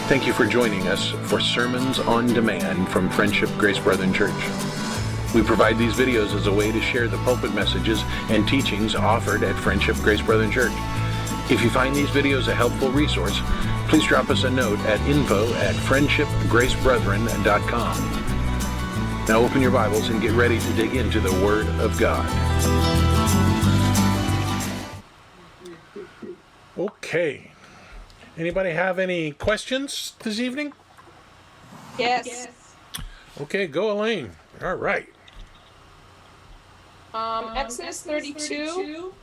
Thank you for joining us for Sermons on Demand from Friendship Grace Brethren Church. We provide these videos as a way to share the pulpit messages and teachings offered at Friendship Grace Brethren Church. If you find these videos a helpful resource, please drop us a note at info@friendshipgracebrethren.com. Now open your Bibles and get ready to dig into the Word of God. Okay. Anybody have any questions this evening? Yes. Okay, go Elaine. All right. Exodus 32,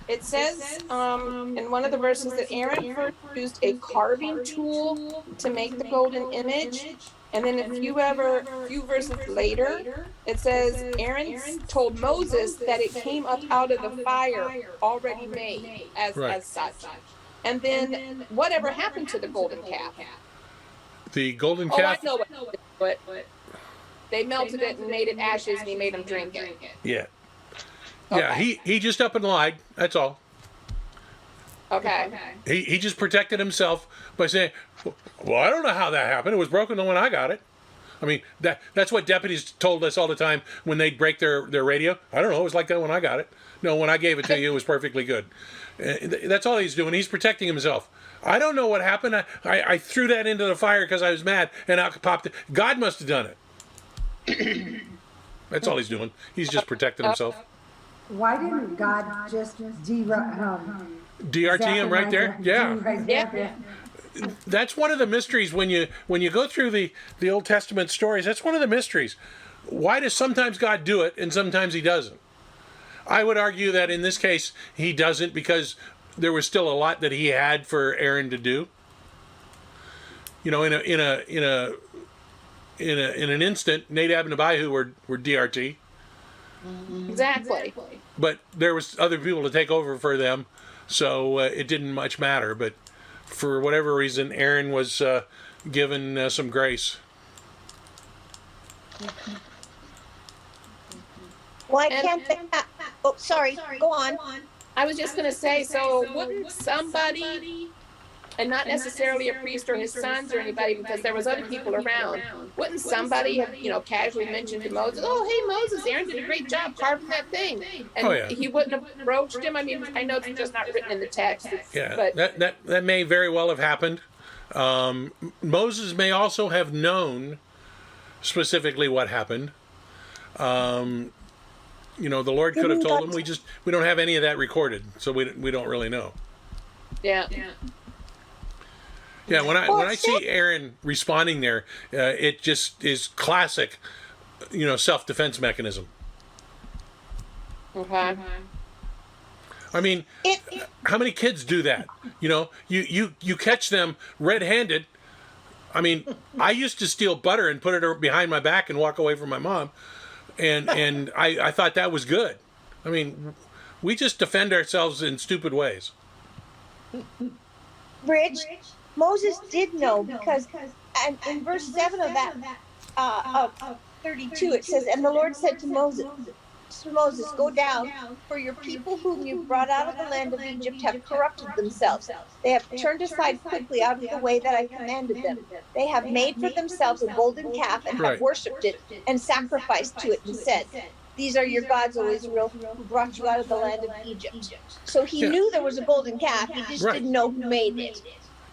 it says in one of the verses that Aaron first used a carving tool to make the golden image. And then a few verses later, it says Aaron told Moses that it came up out of the fire already made as such. And then whatever happened to the golden calf? The golden calf? Oh, I know what. They melted it and made it ashes, and he made them drink it. Yeah. Okay. Yeah, he just up and lied. That's all. Okay. He just protected himself by saying, well, I don't know how that happened. It was broken when I got it. I mean, that's what deputies told us all the time when they'd break their radio. I don't know, it was like that when I got it. No, when I gave it to you, it was perfectly good. That's all he's doing. He's protecting himself. I don't know what happened. I threw that into the fire because I was mad, and out popped it. God must have done it. That's all he's doing. He's just protecting himself. Why didn't God just DRT him right there? Yeah. Yeah. That's one of the mysteries when you go through the Old Testament stories. That's one of the mysteries. Why does sometimes God do it and sometimes he doesn't? I would argue that in this case he doesn't, because there was still a lot that he had for Aaron to do. You know, in an instant, Nadab and Abihu were DRT. Exactly. But there was other people to take over for them, so it didn't much matter. But for whatever reason, Aaron was given some grace. Why can't they? Oh, sorry. Go on. I was just going to say, so wouldn't somebody, and not necessarily a priest or his sons or anybody, because there was other people around, wouldn't somebody have, casually mentioned to Moses, oh, hey, Moses, Aaron did a great job carving that thing. And he wouldn't have approached him? I mean, I know it's just not written in the text. But that may very well have happened. Moses may also have known specifically what happened. The Lord could have told him. We don't have any of that recorded, so we don't really know. Yeah. Yeah, when I see Aaron responding there, it just is classic, self-defense mechanism. Okay. I mean, how many kids do that? You catch them red-handed. I mean, I used to steal butter and put it behind my back and walk away from my mom, and I thought that was good. I mean, we just defend ourselves in stupid ways. Rich, Moses did know, because in verse 7 of that of 32 it says, and the Lord said to Moses, go down, for your people whom you brought out of the land of Egypt have corrupted themselves. They have turned aside quickly out of the way that I commanded them. They have made for themselves a golden calf and have worshipped it and sacrificed to it and said, these are your gods, O Israel, who brought you out of the land of Egypt. So he knew there was a golden calf. He just didn't know who made it.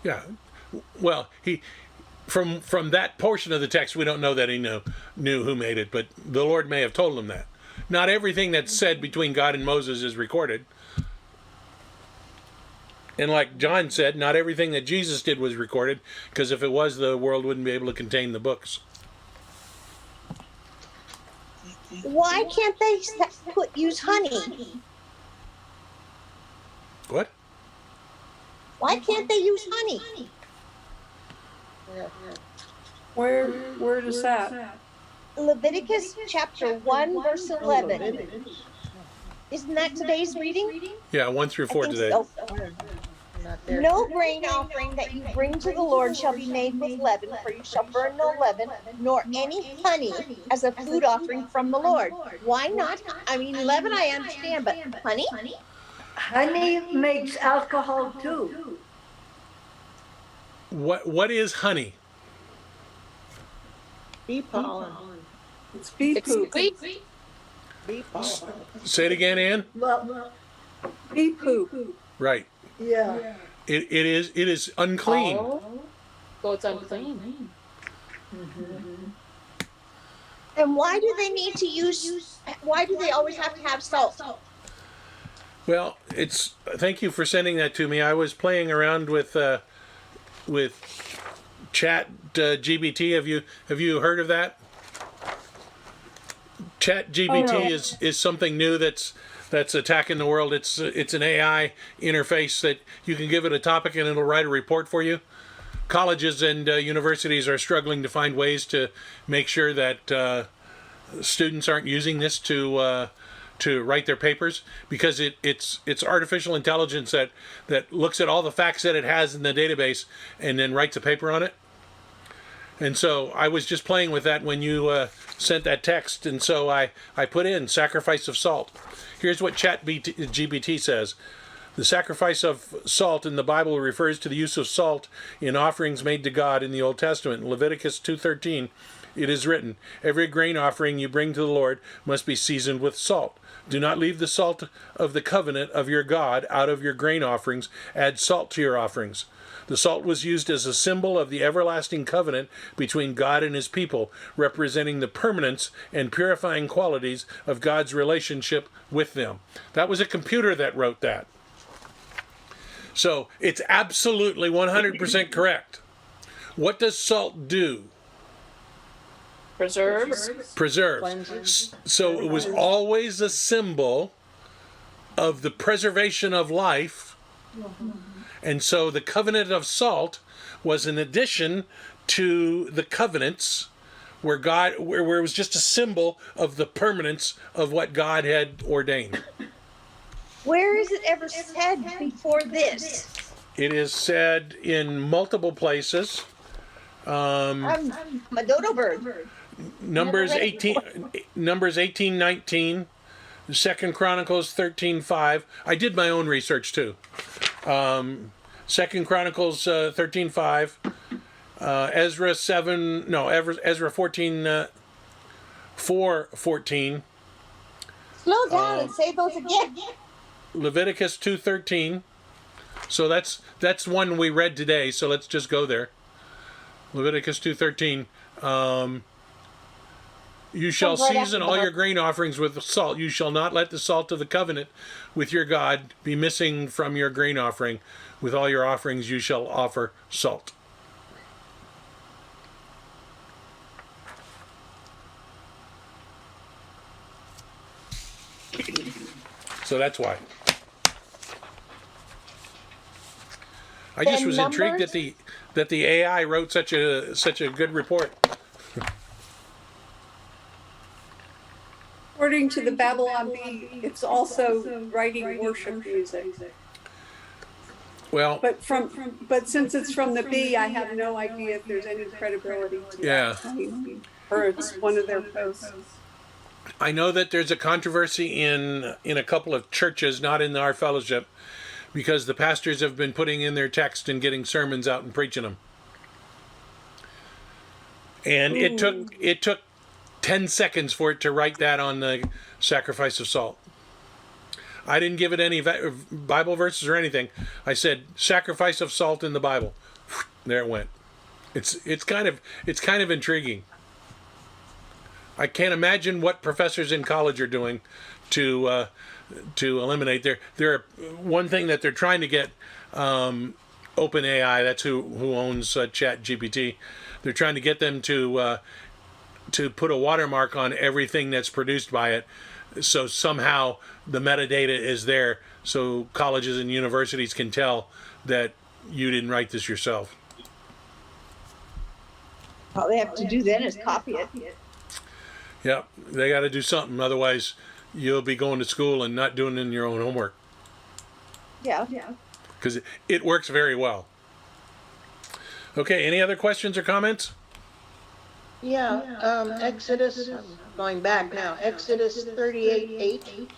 Yeah. Well, from that portion of the text, we don't know that he knew who made it, but the Lord may have told him that. Not everything that's said between God and Moses is recorded. And like John said, not everything that Jesus did was recorded, because if it was, the world wouldn't be able to contain the books. Why can't they use honey? What? Why can't they use honey? Where is that? Leviticus chapter 1, verse 11. Isn't that today's reading? Yeah, 1 through 4 today. So. No grain offering that you bring to the Lord shall be made with leaven, for you shall burn no leaven, nor any honey as a food offering from the Lord. Why not? I mean, leaven I understand, but honey? Honey makes alcohol too. What is honey? Bee pollen. It's bee It's poop. Bee pollen. Say it again, Ann. Well, bee poop. Right. Yeah. It is unclean. So it's unclean. And why do they need to use? Why do they always have to have salt? Well, it's. Thank you for sending that to me. I was playing around with Chat GBT. Have you heard of that? Chat GBT is something new that's attacking the world. It's an AI interface that you can give it a topic and it'll write a report for you. Colleges and universities are struggling to find ways to make sure that students aren't using this to write their papers, because it's artificial intelligence that looks at all the facts that it has in the database and then writes a paper on it. And so I was just playing with that when you sent that text, and so I put in sacrifice of salt. Here's what ChatGPT says. The sacrifice of salt in the Bible refers to the use of salt in offerings made to God in the Old Testament. In Leviticus 2:13, it is written, "Every grain offering you bring to the Lord must be seasoned with salt. Do not leave the salt of the covenant of your God out of your grain offerings. Add salt to your offerings." The salt was used as a symbol of the everlasting covenant between God and his people, representing the permanence and purifying qualities of God's relationship with them. That was a computer that wrote that. So it's absolutely 100% correct. What does salt do? Preserves. Preserves. So it was always a symbol of the preservation of life. And so the covenant of salt was an addition to the covenants where it was just a symbol of the permanence of what God had ordained. Where is it ever said before this? It is said in multiple places. I'm a dodo bird. Numbers 18:19, 2 Chronicles 13:5. I did my own research too. 2 Chronicles 13:5, Ezra 14, 4:14. Slow down and say those again. Leviticus 2:13. So that's one we read today. So let's just go there. Leviticus 2:13. You shall season all your grain offerings with salt. You shall not let the salt of the covenant with your God be missing from your grain offering. With all your offerings you shall offer salt. So that's why. I just was intrigued that the AI wrote such a good report. According to the Babylon Bee, it's also writing worship music. Well, But since it's from the Bee, I have no idea if there's any credibility to that. Or it's one of their posts. I know that there's a controversy in a couple of churches, not in our fellowship, because the pastors have been putting in their text and getting sermons out and preaching them. And it took 10 seconds for it to write that on the sacrifice of salt. I didn't give it any Bible verses or anything. I said sacrifice of salt in the Bible. There it went. It's kind of intriguing. I can't imagine what professors in college are doing to eliminate their one thing that they're trying to get OpenAI. That's who owns ChatGPT. They're trying to get them to put a watermark on everything that's produced by it, so somehow the metadata is there, so colleges and universities can tell that you didn't write this yourself. All they have to do then is copy it. Yep, they got to do something, otherwise you'll be going to school and not doing your own homework. Yeah. Because it works very well. Okay, any other questions or comments? Yeah, Exodus, I'm going back now, Exodus 38:8.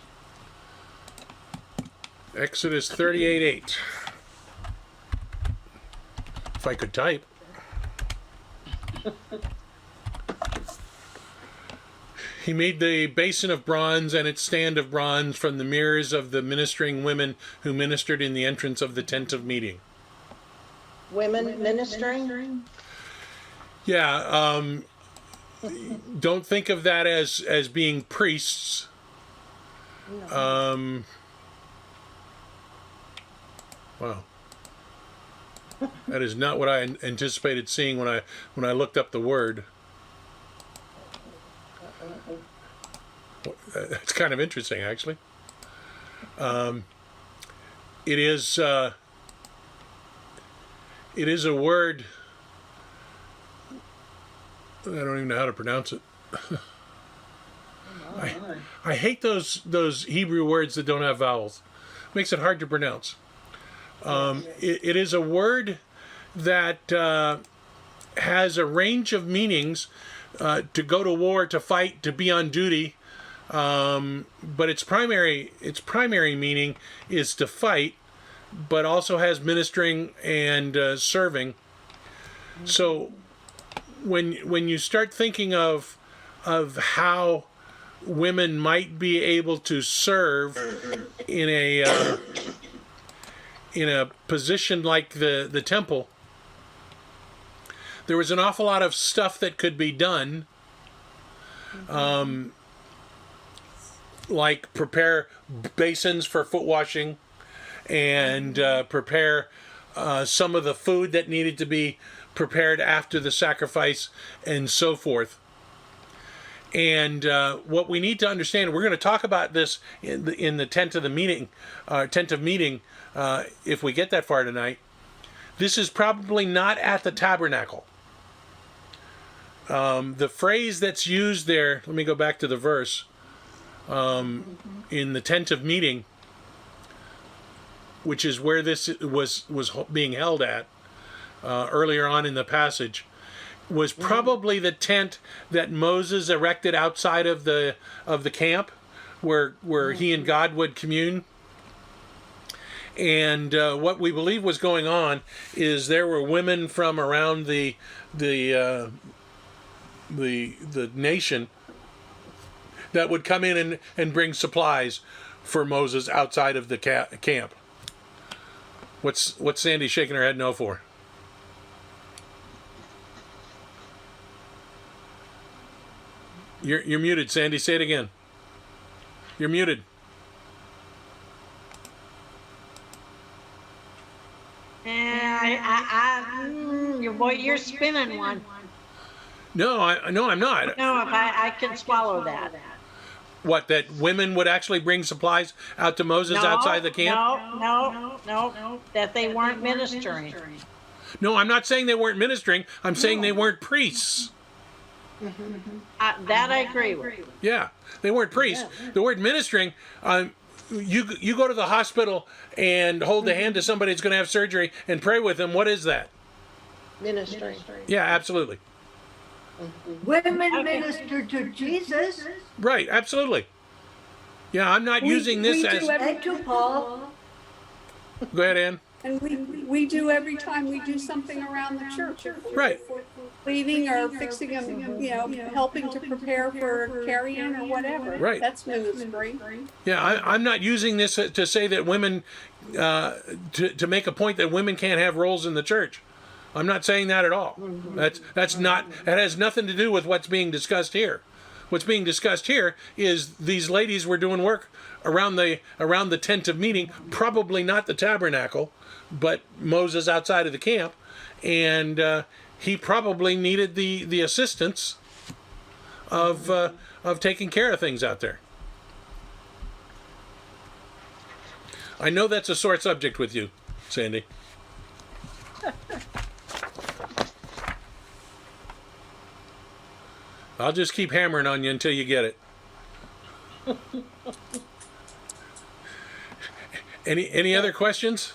Exodus 38:8. If I could type. He made the basin of bronze and its stand of bronze from the mirrors of the ministering women who ministered in the entrance of the tent of meeting. Women ministering? Yeah, don't think of that as being priests. Wow. That is not what I anticipated seeing when I looked up the word. It's kind of interesting, actually. It is a word. I don't even know how to pronounce it. I hate those Hebrew words that don't have vowels. Makes it hard to pronounce. It is a word that has a range of meanings. To go to war, to fight, to be on duty, but its primary meaning is to fight, but also has ministering and serving. So when you start thinking of how women might be able to serve in a position like the temple, there was an awful lot of stuff that could be done, like prepare basins for foot washing, and prepare some of the food that needed to be prepared after the sacrifice, and so forth. And what we need to understand, we're going to talk about this in the tent of meeting, if we get that far tonight. This is probably not at the tabernacle. The phrase that's used there, let me go back to the verse, in the tent of meeting, which is where this was being held at earlier on in the passage, was probably the tent that Moses erected outside of the camp, where he and God would commune. And what we believe was going on is there were women from around the nation that would come in and bring supplies for Moses outside of the camp. What's Sandy shaking her head no for? You're muted, Sandy. Say it again. You're muted. You're spinning one. No, I'm not. No, if I can swallow that. What, that women would actually bring supplies out to Moses outside the camp? No, that they weren't ministering. No, I'm not saying they weren't ministering. I'm saying they weren't priests. That I agree with. Yeah, they weren't priests. The word ministering, you go to the hospital and hold the hand of somebody that's going to have surgery and pray with them. What is that? Ministering. Yeah, absolutely. Women minister to Jesus. Right, absolutely. Yeah, I'm not using this as... And to Paul. Go ahead, Ann. And we do every time we do something around the church. Right. Cleaning or fixing them, helping to prepare for carrying or whatever. Right. That's ministry. Yeah, I'm not using this to say that women, to make a point that women can't have roles in the church. I'm not saying that at all. That has nothing to do with what's being discussed here. What's being discussed here is these ladies were doing work around the tent of meeting, probably not the tabernacle, but Moses outside of the camp, and he probably needed the assistance of taking care of things out there. I know that's a sore subject with you, Sandy. I'll just keep hammering on you until you get it. Any other questions?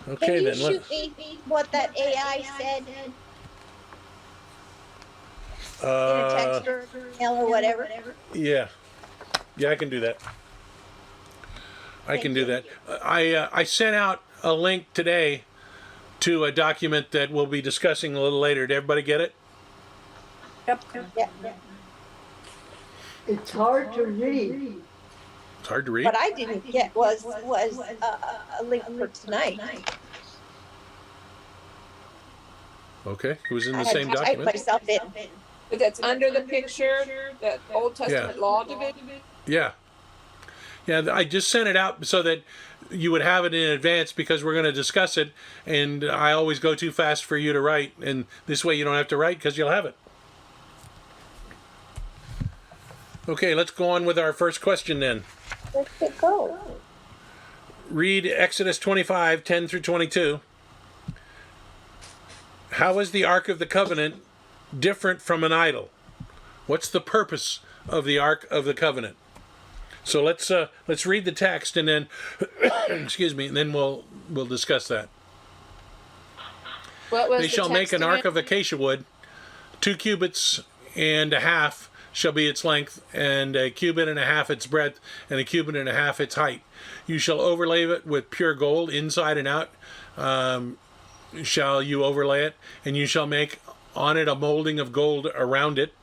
Okay, Can you then. shoot me what that AI said in a text or email or whatever? Yeah, I can do that. I can do that. I sent out a link today to a document that we'll be discussing a little later. Did everybody get it? Yep. Yeah. It's hard to read. It's hard to read. What I didn't get was a link for tonight. Okay, it was in the I had same to type document. myself in. But that's under the picture, that Old Testament law division. Yeah. Yeah, I just sent it out so that you would have it in advance because we're going to discuss it, and I always go too fast for you to write, and this way you don't have to write because you'll have it. Okay, let's go on with our first question then. Where'd it go? Read Exodus 25, 10 through 22. How is the Ark of the Covenant different from an idol? What's the purpose of the Ark of the Covenant? So let's read the text and then excuse me, and then we'll discuss that. What was They the shall make text an ark again? of acacia wood, 2 cubits and a half shall be its length, and a cubit and a half its breadth, and a cubit and a half its height. You shall overlay it with pure gold inside and out. Shall you overlay it, and you shall make on it a molding of gold around it.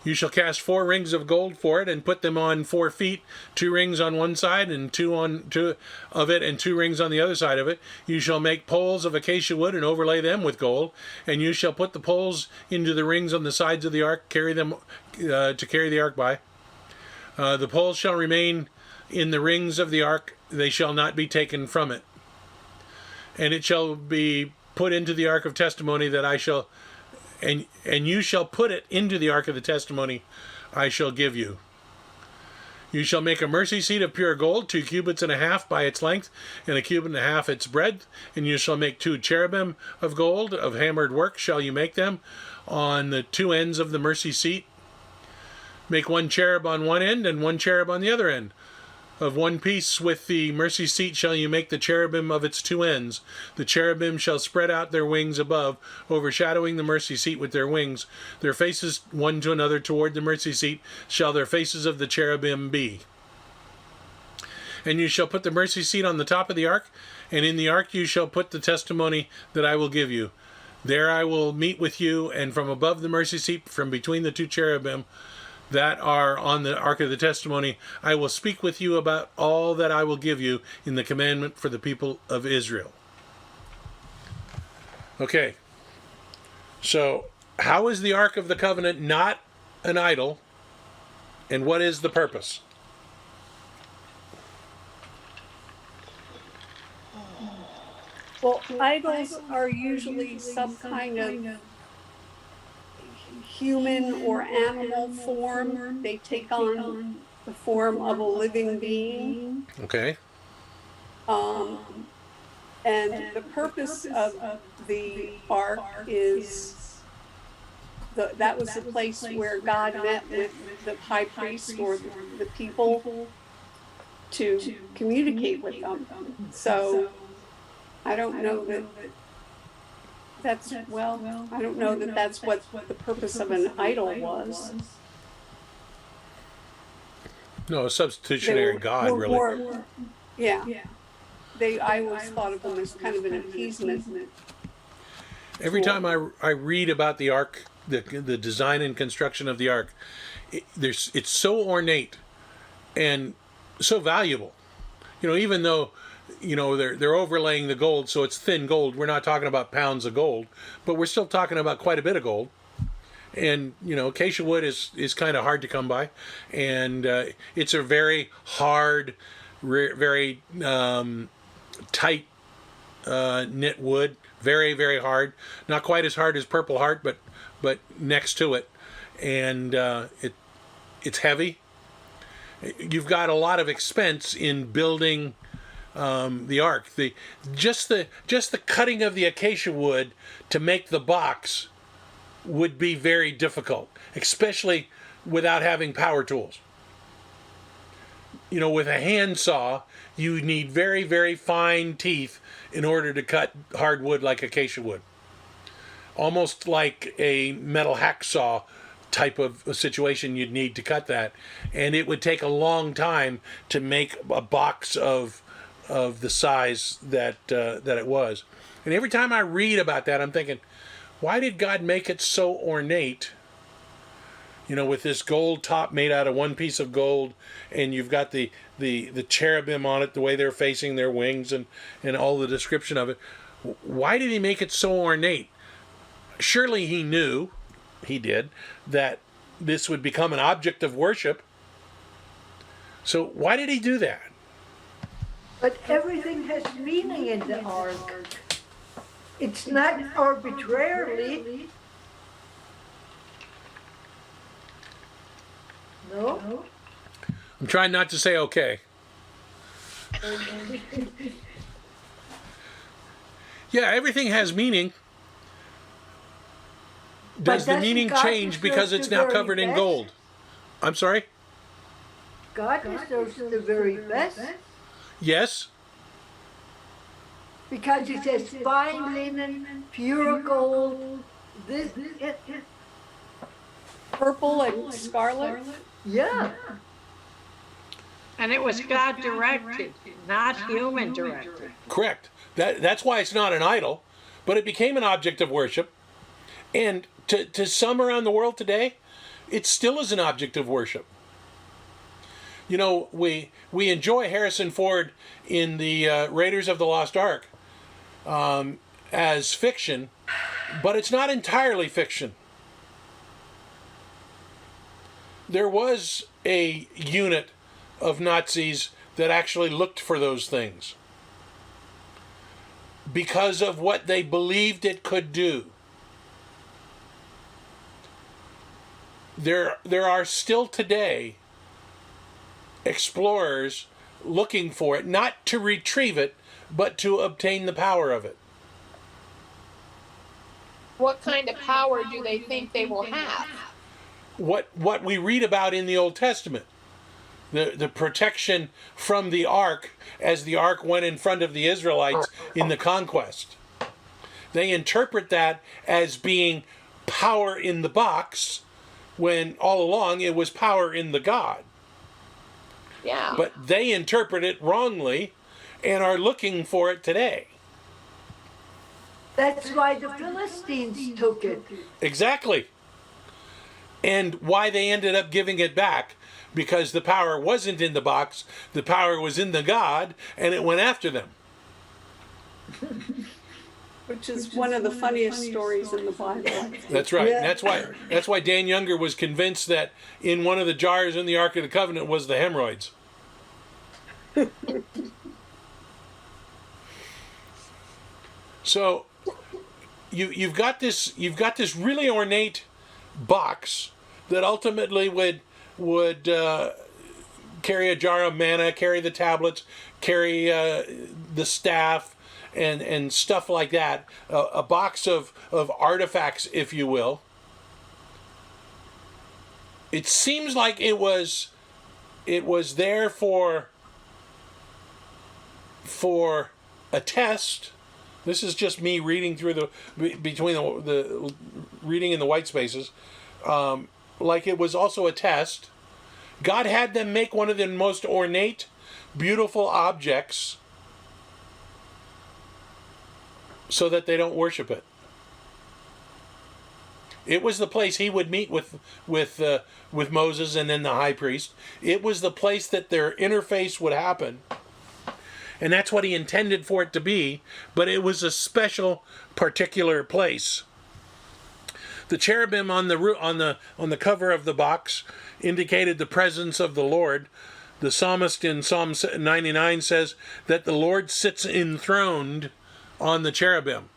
You shall cast 4 rings of gold for it, and put them on 4 feet, 2 rings on one side, and 2 on 2 of it, and 2 rings on the other side of it. You shall make poles of acacia wood, and overlay them with gold. And you shall put the poles into the rings on the sides of the ark, carry them to carry the ark by. The poles shall remain in the rings of the ark; they shall not be taken from it. And it shall be put into the ark of testimony that I shall. And you shall put it into the ark of the testimony I shall give you. You shall make a mercy seat of pure gold, 2 cubits and a half by its length, and a cubit and a half its breadth. And you shall make 2 cherubim of gold, of hammered work shall you make them, on the 2 ends of the mercy seat. Make 1 cherub on one end, and 1 cherub on the other end. Of one piece with the mercy seat shall you make the cherubim of its 2 ends. The cherubim shall spread out their wings above, overshadowing the mercy seat with their wings. Their faces one to another toward the mercy seat shall their faces of the cherubim be. And you shall put the mercy seat on the top of the ark, and in the ark you shall put the testimony that I will give you. There I will meet with you, and from above the mercy seat, from between the 2 cherubim, that are on the ark of the testimony, I will speak with you about all that I will give you in the commandment for the people of Israel. Okay, so how is the Ark of the Covenant not an idol, and what is the purpose? Well, idols are usually some kind of human or animal form. They take on the form of a living being. Okay. And the purpose of the ark is that was the place where God met with the high priest or the people to communicate with them. So I don't know that that's, well, I don't know that that's what the purpose of an idol was. No, a substitutionary God, really. Yeah. I always thought of them as kind of an appeasement. Every time I read about the ark, the design and construction of the ark, it's so ornate and so valuable. You know, even though, you know, they're overlaying the gold, so it's thin gold. We're not talking about pounds of gold, but we're still talking about quite a bit of gold. And, you know, acacia wood is kind of hard to come by, and it's a very hard, very tight knit wood, very, very hard. Not quite as hard as Purple Heart, but next to it, and it's heavy. You've got a lot of expense in building the ark. Just the cutting of the acacia wood to make the box would be very difficult, especially without having power tools. You know, with a handsaw, you need very, very fine teeth in order to cut hardwood like acacia wood. Almost like a metal hacksaw type of a situation you'd need to cut that, and it would take a long time to make a box of the size that it was. And every time I read about that, I'm thinking, why did God make it so ornate? You know, with this gold top made out of one piece of gold, and you've got the cherubim on it, the way they're facing their wings, and all the description of it. Why did he make it so ornate? Surely he knew, he did, that this would become an object of worship. So why did he do that? But everything has meaning in the ark. It's not arbitrarily. No? I'm trying not to say okay. Yeah, everything has meaning. Does the meaning change because it's now covered in gold? I'm sorry? God deserves the very best. Yes? Because it says fine linen, pure gold. Purple and scarlet. Yeah. And it was God directed, not human directed. Correct. That's why it's not an idol, but it became an object of worship. And to some around the world today, it still is an object of worship. You know, we enjoy Harrison Ford in the Raiders of the Lost Ark as fiction, but it's not entirely fiction. There was a unit of Nazis that actually looked for those things because of what they believed it could do. There are still today explorers looking for it, not to retrieve it, but to obtain the power of it. What kind of power do they think they will have? What we read about in the Old Testament. The protection from the ark as the ark went in front of the Israelites in the conquest. They interpret that as being power in the box when all along it was power in the God. Yeah. But they interpret it wrongly and are looking for it today. That's why the Philistines took it. Exactly. And why they ended up giving it back, because the power wasn't in the box, the power was in the God, and it went after them. Which is one of the funniest stories in the Bible. That's right. Yeah. That's why Dan Younger was convinced that in one of the jars in the Ark of the Covenant was the hemorrhoids. So you've got this really ornate box that ultimately would carry a jar of manna, carry the tablets, carry the staff, and stuff like that. A box of artifacts, if you will. It seems like it was there for a test. This is just me reading through between the reading in the white spaces. Like it was also a test. God had them make one of the most ornate, beautiful objects so that they don't worship it. It was the place he would meet with Moses and then the high priest. It was the place that their interface would happen. And that's what he intended for it to be, but it was a special, particular place. The cherubim on the cover of the box indicated the presence of the Lord. The psalmist in Psalm 99 says that the Lord sits enthroned on the cherubim.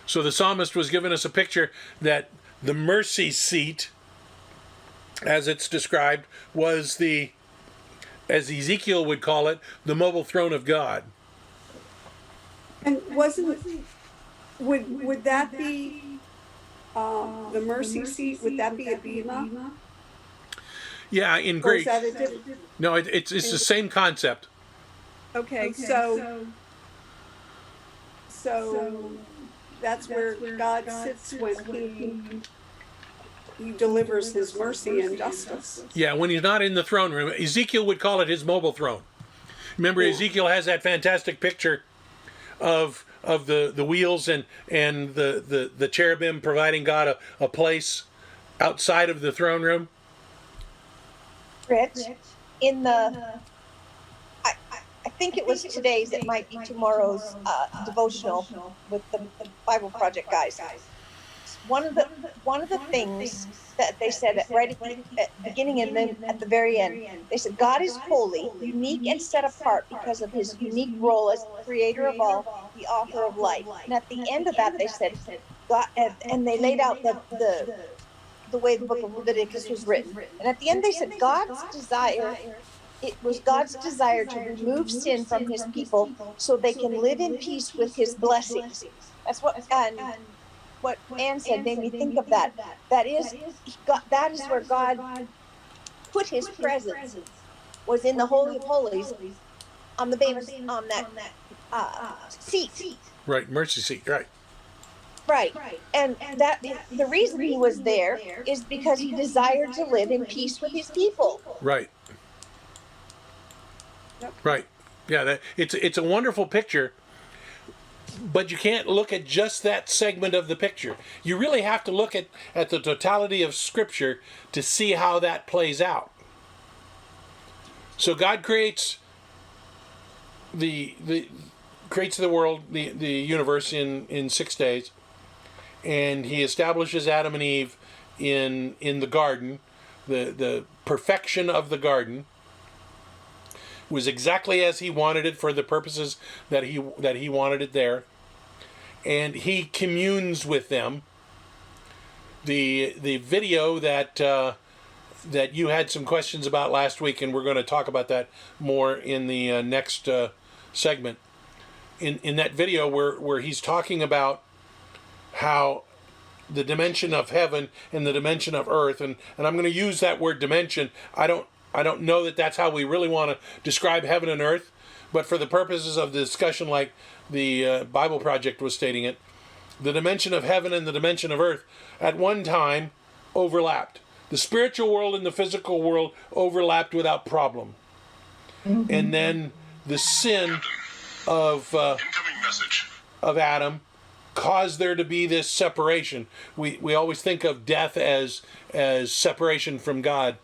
So the psalmist was giving us a picture that the mercy seat, as it's described, was as Ezekiel would call it, the mobile throne of God. And would that be the mercy seat? Would that be a bema? Yeah, in Or Greek. is that a different? No, it's the same concept. Okay, so that's where God sits when he delivers his mercy and justice. Yeah, when he's not in the throne room. Ezekiel would call it his mobile throne. Remember, Ezekiel has that fantastic picture of the wheels and the cherubim providing God a place outside of the throne room. Rich, in the, I think it was today's, it might be tomorrow's devotional with the Bible Project guys. One of the things that they said right at the beginning and then at the very end, they said God is holy, unique and set apart because of his unique role as the creator of all, the author of life. And at the end of that, they said God, and they laid out the way the book of Leviticus was written. And at the end, they said God's desire. It was God's desire to remove sin from his people so they can live in peace with his blessings. That's what Anne said made me think of that. That is where God put his presence, was in the Holy of Holies on the Bema, on that seat. Right, mercy seat, right. Right. And that the reason he was there is because he desired to live in peace with his people. Right. Right. Yeah, it's a wonderful picture. But you can't look at just that segment of the picture. You really have to look at the totality of Scripture to see how that plays out. So God creates the world, the universe in 6 days, and he establishes Adam and Eve in the garden. The perfection of the garden was exactly as he wanted it for the purposes that he wanted it there, and he communes with them. The video that you had some questions about last week, and we're going to talk about that more in the next segment. In that video where he's talking about how the dimension of heaven and the dimension of earth, and I'm going to use that word dimension. I don't know that that's how we really want to describe heaven and earth, but for the purposes of the discussion, like the Bible Project was stating it, the dimension of heaven and the dimension of earth at one time overlapped. The spiritual world and the physical world overlapped without problem. Mm-hmm. And then the sin of Adam caused there to be this separation. We always think of death as separation from God.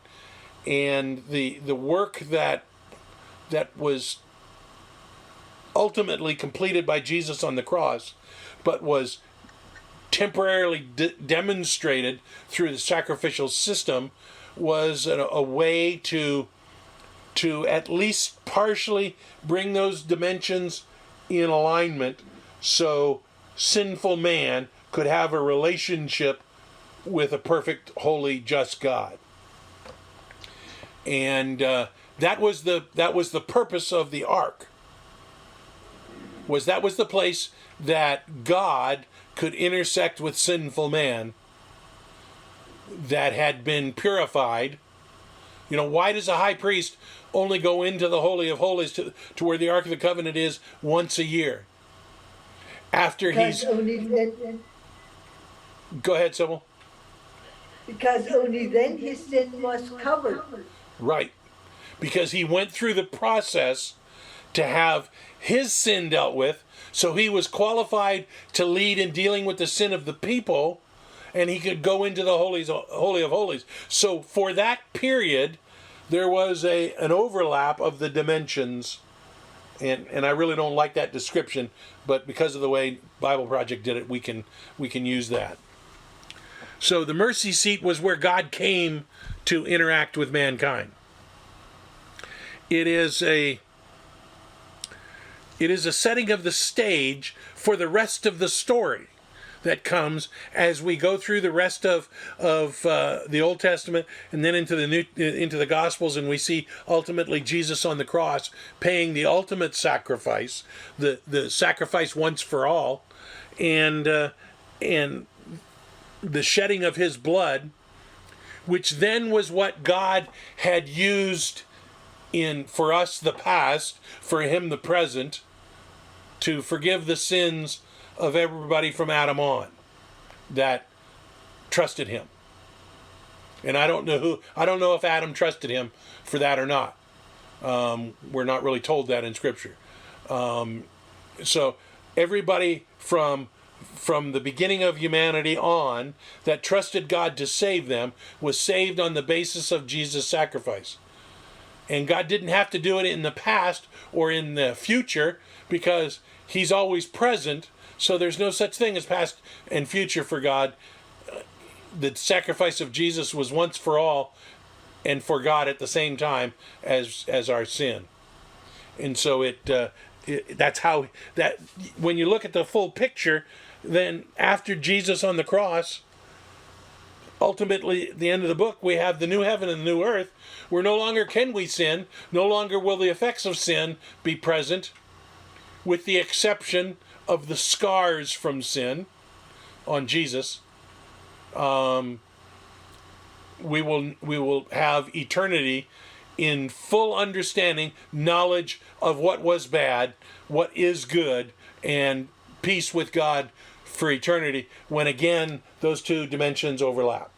And the work that was ultimately completed by Jesus on the cross, but was temporarily demonstrated through the sacrificial system, was a way to at least partially bring those dimensions in alignment so sinful man could have a relationship with a perfect, holy, just God. And that was the purpose of the ark. That was the place that God could intersect with sinful man that had been purified. You know, why does a high priest only go into the Holy of Holies to where the Ark of the Covenant is once a year? After because he's... only then, Go ahead, Sybil. because only then his sin was covered. Right. Because he went through the process to have his sin dealt with, so he was qualified to lead in dealing with the sin of the people, and he could go into the Holy of Holies. So for that period, there was an overlap of the dimensions, and I really don't like that description, but because of the way Bible Project did it, we can use that. So the mercy seat was where God came to interact with mankind. It is a setting of the stage for the rest of the story that comes as we go through the rest of the Old Testament and then into the Gospels, and we see ultimately Jesus on the cross paying the ultimate sacrifice, the sacrifice once for all, and the shedding of his blood, which then was what God had used for us the past, for him the present, to forgive the sins of everybody from Adam on that trusted him. And I don't know if Adam trusted him for that or not. We're not really told that in Scripture. So everybody from the beginning of humanity on that trusted God to save them was saved on the basis of Jesus' sacrifice. And God didn't have to do it in the past or in the future because he's always present. So there's no such thing as past and future for God. The sacrifice of Jesus was once for all and for God at the same time as our sin. And so that's how that when you look at the full picture, then after Jesus on the cross, ultimately, at the end of the book, we have the new heaven and the new earth, where no longer can we sin, no longer will the effects of sin be present, with the exception of the scars from sin on Jesus. We will have eternity in full understanding, knowledge of what was bad, what is good, and peace with God for eternity, when again those two dimensions overlap.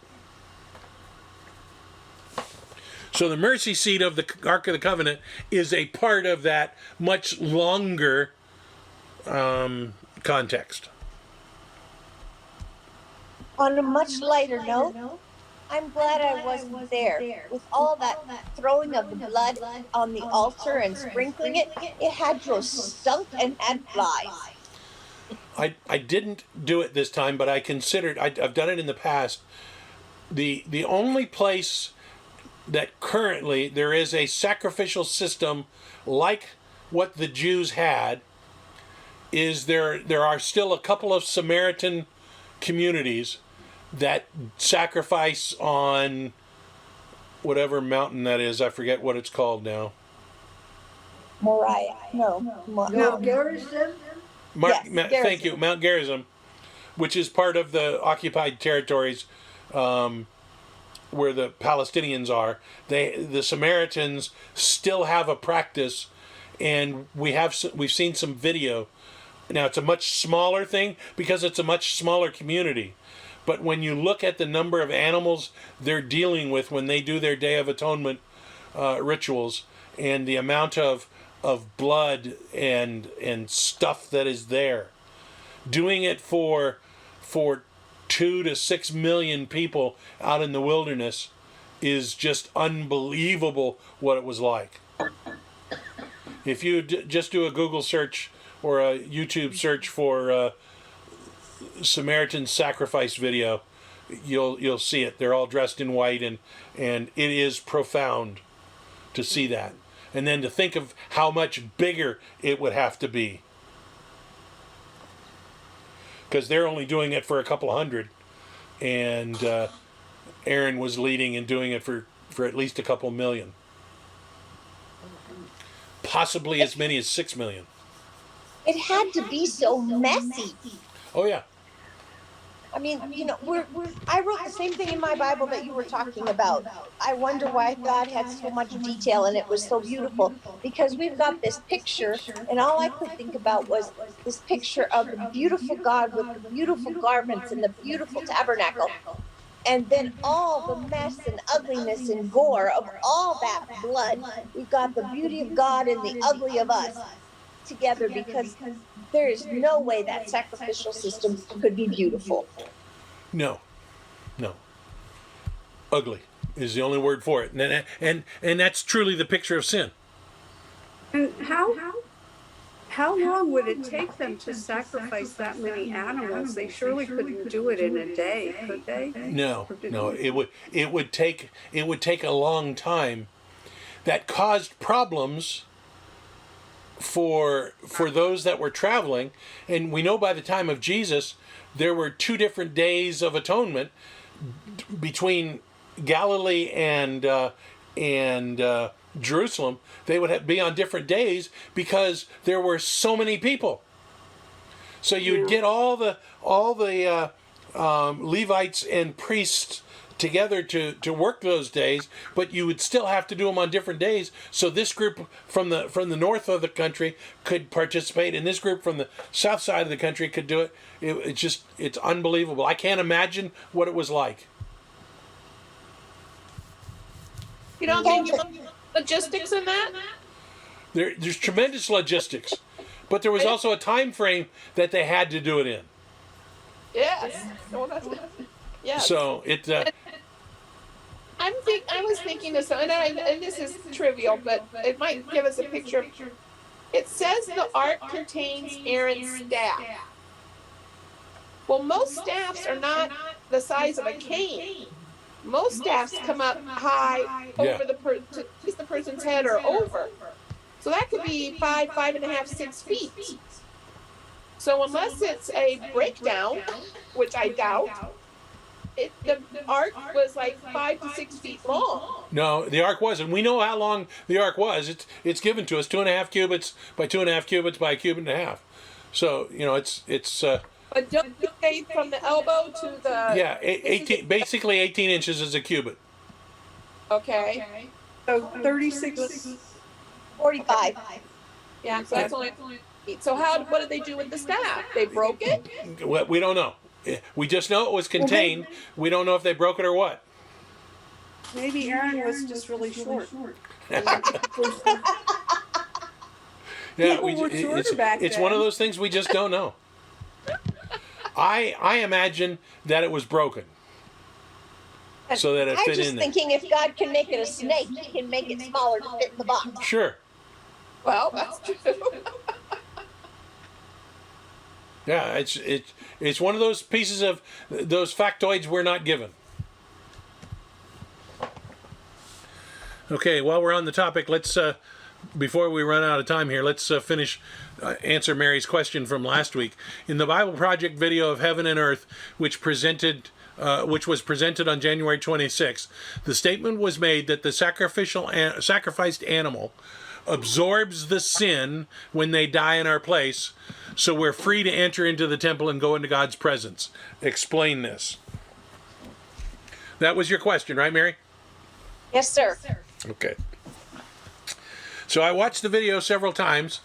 So the mercy seat of the Ark of the Covenant is a part of that much longer context. On a much lighter note, I'm glad I wasn't there. With all that throwing of the blood on the altar and sprinkling it, it had to have stunk and had flies. I didn't do it this time, but I considered, I've done it in the past. The only place that currently there is a sacrificial system like what the Jews had is there are still a couple of Samaritan communities that sacrifice on whatever mountain that is. I forget what it's called now. Moriah. No. Now, Garrison, Thank you, Mount Gerizim, which is part of the occupied territories where the Palestinians are. The Samaritans still have a practice, and we've seen some video. Now it's a much smaller thing because it's a much smaller community. But when you look at the number of animals they're dealing with when they do their Day of Atonement rituals, and the amount of blood and stuff that is there, doing it for 2 to 6 million people out in the wilderness is just unbelievable what it was like. If you just do a Google search or a YouTube search for Samaritan sacrifice video, you'll see it. They're all dressed in white, and it is profound to see that. And then to think of how much bigger it would have to be. Because they're only doing it for a couple hundred. And Aaron was leading and doing it for at least a couple million. Possibly as many as 6 million. It had to be so messy. Oh, yeah. I mean, I wrote the same thing in my Bible that you were talking about. I wonder why God had so much detail and it was so beautiful, because we've got this picture, and all I could think about was this picture of the beautiful God with the beautiful garments and the beautiful tabernacle. And then all the mess and ugliness and gore of all that blood. We've got the beauty of God and the ugly of us together, because there is no way that sacrificial system could be beautiful. No. Ugly is the only word for it, and that's truly the picture of sin. And how long would it take them to sacrifice that many animals? They surely couldn't do it in a day, could they? No. It would take a long time. That caused problems for those that were traveling, and we know by the time of Jesus there were 2 different days of atonement between Galilee and Jerusalem. They would be on different days because there were so many people. So you'd get all the Levites and priests together to work those days, but you would still have to do them on different days. So this group from the north of the country could participate, and this group from the south side of the country could do it. It's unbelievable. I can't imagine what it was like. You don't think you want logistics in that? There's tremendous logistics, but there was also a time frame that they had to do it in. Yes. Yes. So it. I was thinking of something, and this is trivial, but it might give us a picture. It says the ark contains Aaron's staff. Well, most staffs are not the size of a cane. Most staffs come up high over to at least the person's head or over. So that could be 5.5, 6 feet. So unless it's a breakdown, which I doubt, the ark was like 5 to 6 feet long. No, the ark wasn't. We know how long the ark was. It's given to us 2.5 cubits by 2.5 cubits by a cubit and a half. So it's. But don't you say from the elbow to the? Yeah, 18. Basically, 18 inches is a cubit. Okay. So 36. 45. Yeah, so that's only. So what did they do with the staff? They broke it? Well, we don't know. We just know it was contained. We don't know if they broke it or what. Maybe Aaron was just really short. Yeah, People were shorter back it's then. one of those things we just don't know. I imagine that it was broken, so that it I'm fit just in there. thinking if God can make it a snake, he can make it smaller to fit in the box. Sure. Well, that's true. Yeah, it's one of those pieces of those factoids we're not given. Okay, while we're on the topic, let's before we run out of time here, let's finish answer Mary's question from last week. In the Bible Project video of Heaven and Earth, which was presented on January 26th, the statement was made that the sacrificed animal absorbs the sin when they die in our place, so we're free to enter into the temple and go into God's presence. Explain this. That was your question, right, Mary? Yes, sir. Okay. So I watched the video several times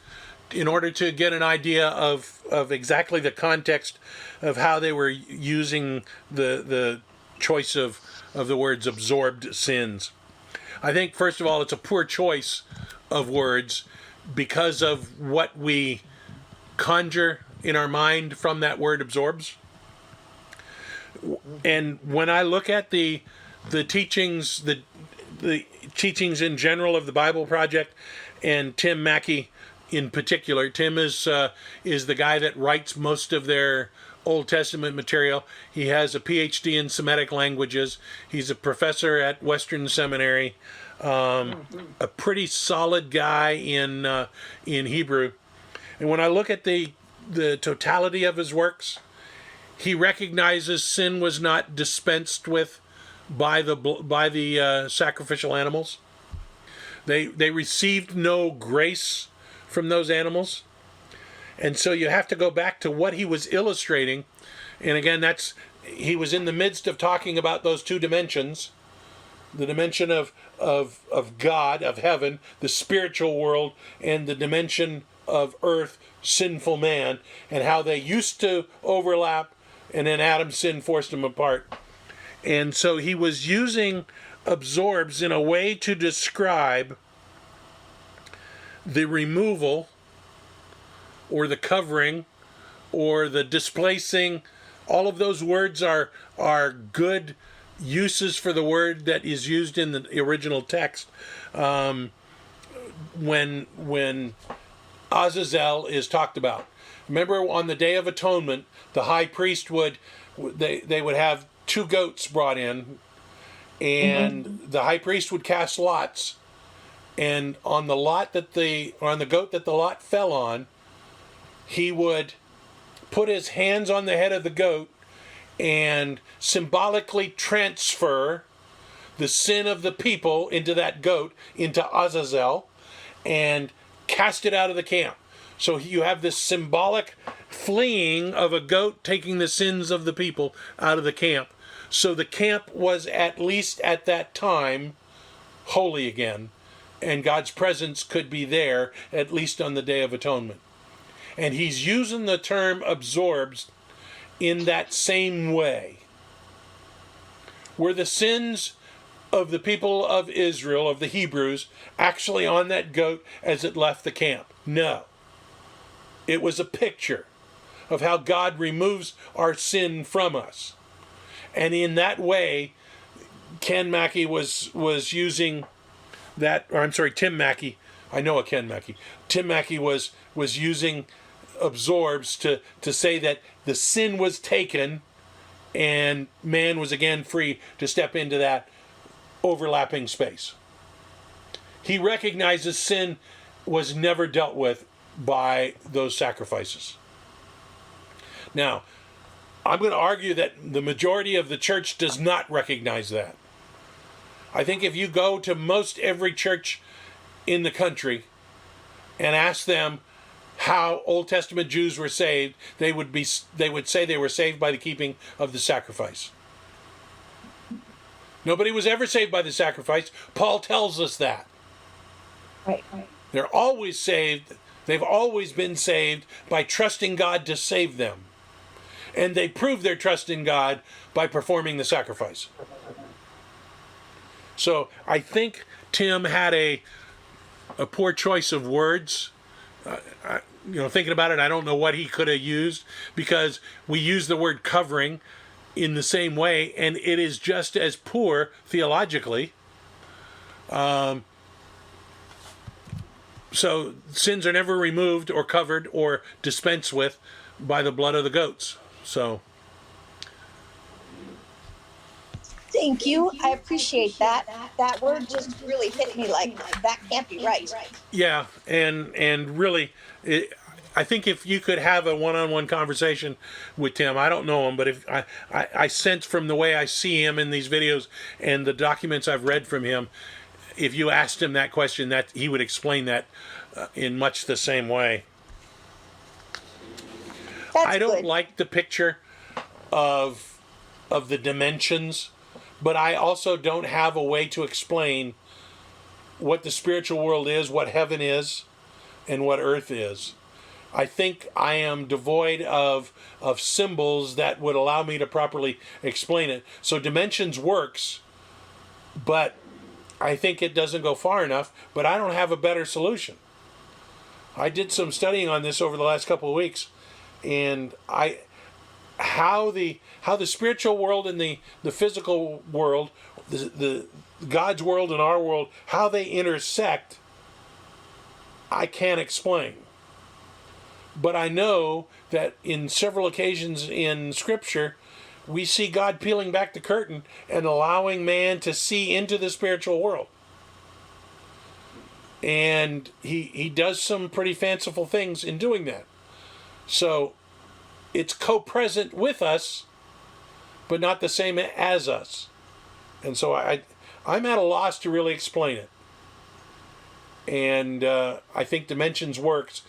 in order to get an idea of exactly the context of how they were using the choice of the words absorbed sins. I think, first of all, it's a poor choice of words because of what we conjure in our mind from that word absorbs. And when I look at the teachings, the teachings in general of the Bible Project, and Tim Mackey in particular. Tim is the guy that writes most of their Old Testament material. He has a PhD in Semitic languages. He's a professor at Western Seminary. A pretty solid guy in Hebrew. And when I look at the totality of his works, he recognizes sin was not dispensed with by the sacrificial animals. They received no grace from those animals. And so you have to go back to what he was illustrating. And again, he was in the midst of talking about those two dimensions, the dimension of God, of heaven, the spiritual world, and the dimension of earth, sinful man, and how they used to overlap, and then Adam's sin forced them apart. And so he was using absorbs in a way to describe the removal or the covering or the displacing. All of those words are good uses for the word that is used in the original text. When Azazel is talked about. Remember, on the Day of Atonement, the high priest would have 2 goats brought in, and the high priest would cast lots, and on the goat that the lot fell on, he would put his hands on the head of the goat and symbolically transfer the sin of the people into that goat, into Azazel, and cast it out of the camp. So you have this symbolic fleeing of a goat taking the sins of the people out of the camp. So the camp was, at least at that time, holy again, and God's presence could be there, at least on the Day of Atonement. And he's using the term absorbs in that same way. Were the sins of the people of Israel, of the Hebrews, actually on that goat as it left the camp. No. It was a picture of how God removes our sin from us. And in that way, Ken Mackey was using that, or I'm sorry, Tim Mackey. I know a Ken Mackey. Tim Mackey was using absorbs to say that the sin was taken and man was again free to step into that overlapping space. He recognizes sin was never dealt with by those sacrifices. Now, I'm going to argue that the majority of the church does not recognize that. I think if you go to most every church in the country and ask them how Old Testament Jews were saved, they would say they were saved by the keeping of the sacrifice. Nobody was ever saved by the sacrifice. Paul tells us that. Right. They're always saved. They've always been saved by trusting God to save them. And they prove their trust in God by performing the sacrifice. So I think Tim had a poor choice of words. Thinking about it, I don't know what he could have used, because we use the word covering in the same way, and it is just as poor theologically. So sins are never removed or covered or dispensed with by the blood of the goats. So Thank you. I appreciate that. That word just really hit me like that can't be right. yeah, and really, I think if you could have a one-on-one conversation with Tim, I don't know him, but if I sense from the way I see him in these videos and the documents I've read from him, if you asked him that question, that he would explain that in much the same way. That's I don't good. like the picture of the dimensions, but I also don't have a way to explain what the spiritual world is, what heaven is, and what earth is. I think I am devoid of symbols that would allow me to properly explain it. So dimensions works, but I think it doesn't go far enough, but I don't have a better solution. I did some studying on this over the last couple of weeks, and how the spiritual world and the physical world, the God's world and our world, how they intersect, I can't explain. But I know that in several occasions in Scripture, we see God peeling back the curtain and allowing man to see into the spiritual world. And he does some pretty fanciful things in doing that. So it's co-present with us, but not the same as us. And so I'm at a loss to really explain it. And I think dimensions works.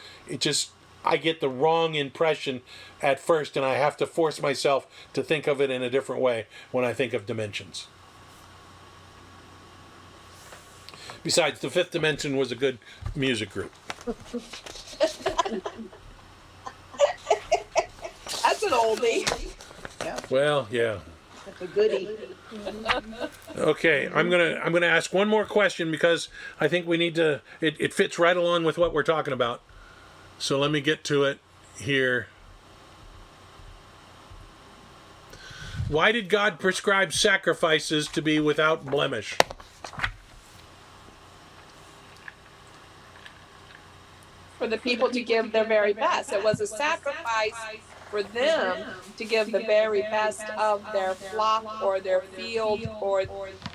I get the wrong impression at first, and I have to force myself to think of it in a different way when I think of dimensions. Besides, the Fifth Dimension was a good music group. That's an oldie. Well, yeah. That's a goodie. Okay, I'm gonna ask one more question because I think we need to. It fits right along with what we're talking about. So let me get to it here. Why did God prescribe sacrifices to be without blemish? For the people to give their very best. It was a sacrifice for them to give the very best of their flock or their field or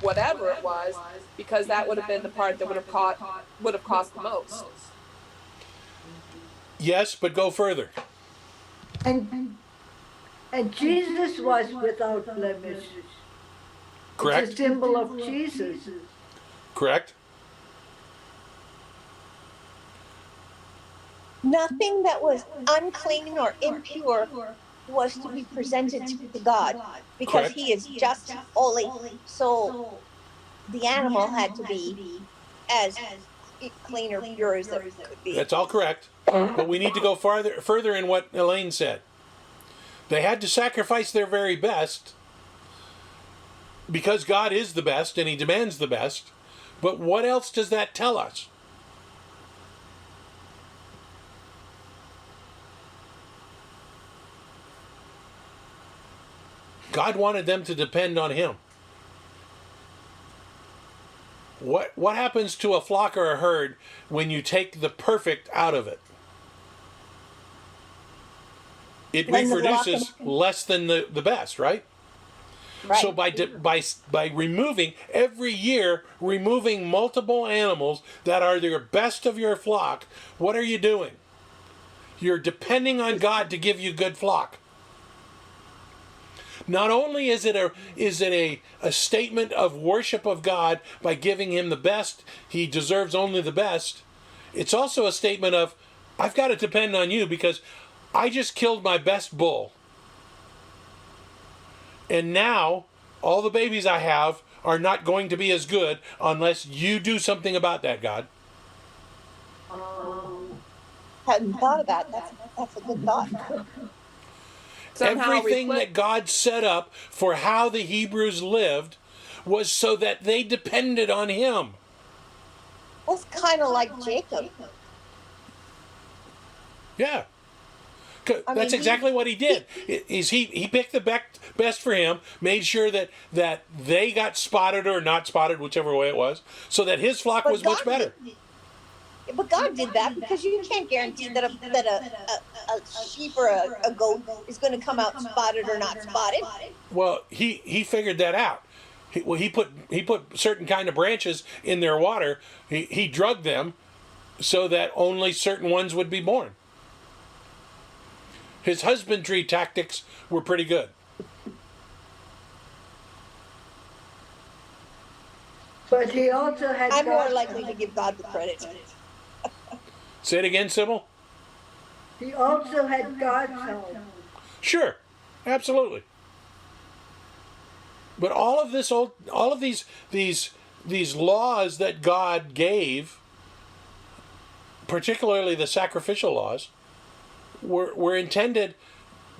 whatever it was, because that would have been the part that would have cost the most. Yes, but go further. And Jesus was without blemish. Correct? It's a symbol of Jesus. Correct? Nothing that was unclean or impure was to be presented to God, because Correct. he is just holy. So the animal had to be as clean or pure as it could be. That's all correct. But we need to go further in what Elaine said. They had to sacrifice their very best, because God is the best and he demands the best. But what else does that tell us? God wanted them to depend on him. What happens to a flock or a herd when you take the perfect out of it? It Then the flock reproduces less than the best, right? Right. So by removing every year, removing multiple animals that are the best of your flock, what are you doing? You're depending on God to give you good flock. Not only is it a statement of worship of God by giving him the best, he deserves only the best, it's also a statement of, I've got to depend on you because I just killed my best bull. And now all the babies I have are not going to be as good unless you do something about that, God. Hadn't thought about that. That's a good thought. Somehow Everything reflect- that God set up for how the Hebrews lived was so that they depended on him. Well, it's kind of like Jacob. Yeah. I That's mean, exactly what he did. He picked the best for him, made sure that they got spotted or not spotted, whichever way it was, so that his flock was much better. But God did that because you can't guarantee that a sheep or a goat is going to come out spotted or not spotted. Well, he figured that out. He put certain kind of branches in their water. He drugged them so that only certain ones would be born. His husbandry tactics were pretty good. But he also had I'm more God's likely to help. give God the credit. Say it again, Sybil. He also had God's help. Sure, absolutely. But all of these laws that God gave, particularly the sacrificial laws, were intended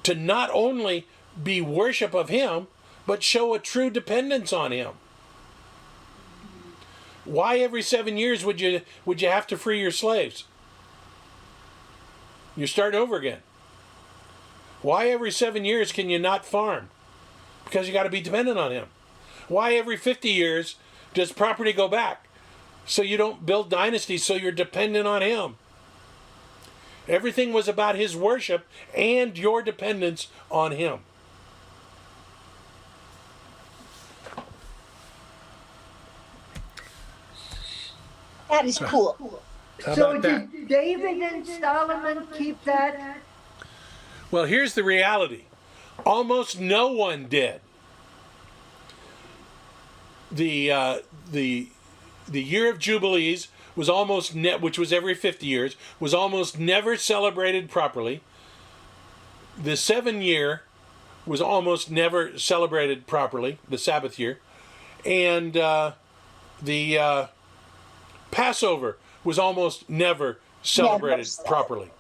to not only be worship of him, but show a true dependence on him. Why every 7 years would you have to free your slaves? You're starting over again. Why every 7 years can you not farm? Because you got to be dependent on him. Why every 50 years does property go back? So you don't build dynasties, so you're dependent on him. Everything was about his worship and your dependence on him. That is cool. How So about that? did David and Solomon keep that? Well, here's the reality. Almost no one did. The year of Jubilees was almost which was every 50 years, was almost never celebrated properly. The 7-year was almost never celebrated properly, the Sabbath year. And the Passover was almost never celebrated properly.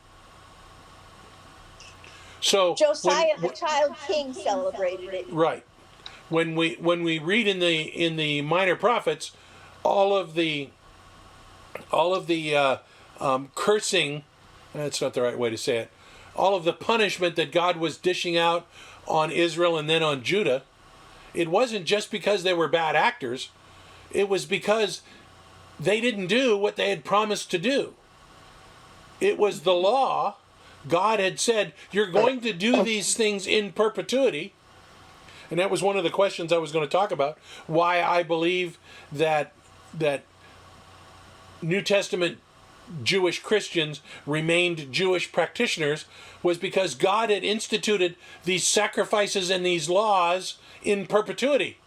So Josiah, the child king, celebrated it. right. When we read in the minor prophets, all of the cursing, that's not the right way to say it, all of the punishment that God was dishing out on Israel and then on Judah, it wasn't just because they were bad actors, it was because they didn't do what they had promised to do. It was the law. God had said, you're going to do these things in perpetuity. And that was one of the questions I was going to talk about. Why I believe that New Testament Jewish Christians remained Jewish practitioners was because God had instituted these sacrifices and these laws in perpetuity.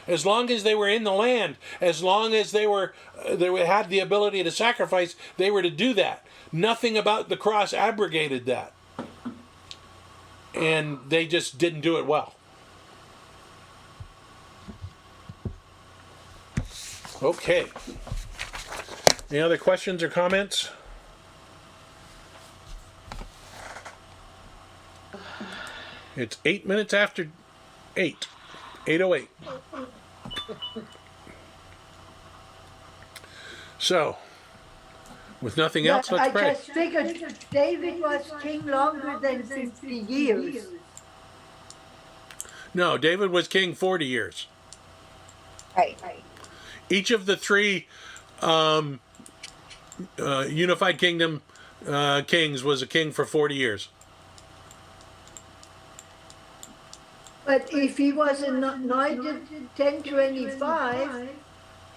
As long as they were in the land, as long as they had the ability to sacrifice, they were to do that. Nothing about the cross abrogated that. And they just didn't do it well. Okay. Any other questions or comments? It's 8 minutes after 8. 8:08. So, with nothing else, let's I pray. just figured David was king longer than 50 years. No, David was king 40 years. Right. Each of the three unified kingdom kings was a king for 40 years. But if he was anointed 1025,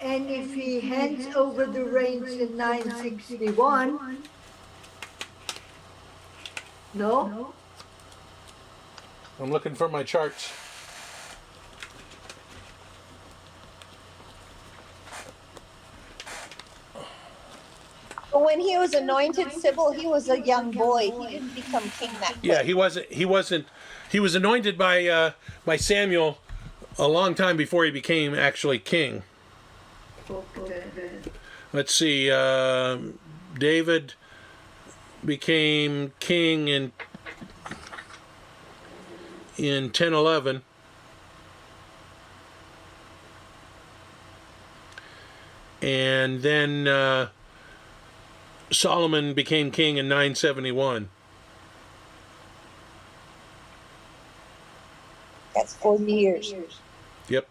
and if he hands over the reins in 961, no? I'm looking for my charts. But when he was anointed, Sybil, he was a young boy. He didn't become king that quick. Yeah, he wasn't. He was anointed by Samuel a long time before he became actually king. Okay. Let's see. David became king in 1011. And then Solomon became king in 971. That's 40 years. Yep.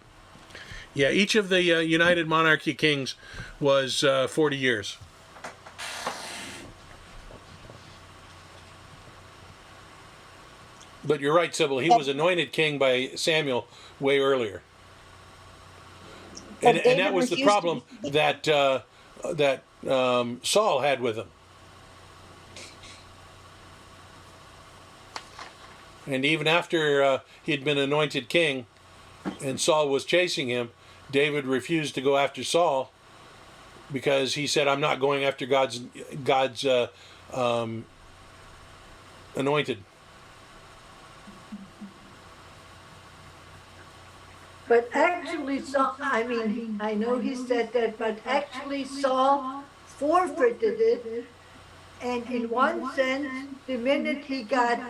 Yeah, each of the United Monarchy kings was 40 years. But you're right, Sybil. He was anointed king by Samuel way earlier. And that was the problem that Saul had with him. And even after he had been anointed king and Saul was chasing him, David refused to go after Saul because he said, I'm not going after God's anointed. But actually, Saul, I mean, I know he said that, but actually Saul forfeited it. And in one sense, the minute he got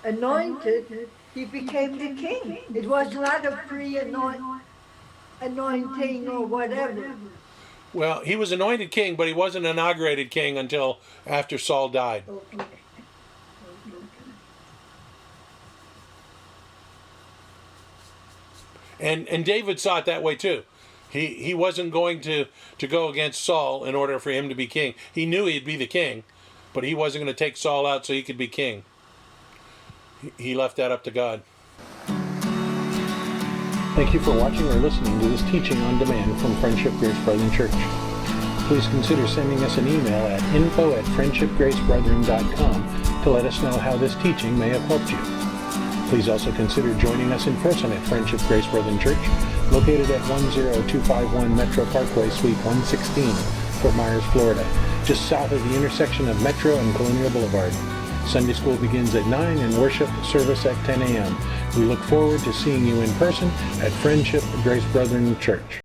anointed, he became the king. It was not a pre-anointing or whatever. Well, he was anointed king, but he wasn't inaugurated king until after Saul died. Okay. And David saw it that way too. He wasn't going to go against Saul in order for him to be king. He knew he'd be the king, but he wasn't going to take Saul out so he could be king. He left that up to God. Thank you for watching or listening to this teaching on demand from Friendship Grace Brethren Church. Please consider sending us an email at info@friendshipgracebrethren.com to let us know how this teaching may have helped you. Please also consider joining us in person at Friendship Grace Brethren Church, located at 10251 Metro Parkway, Suite 116, Fort Myers, Florida, just south of the intersection of Metro and Colonial Boulevard. Sunday school begins at 9 and worship service at 10 a.m. We look forward to seeing you in person at Friendship Grace Brethren Church.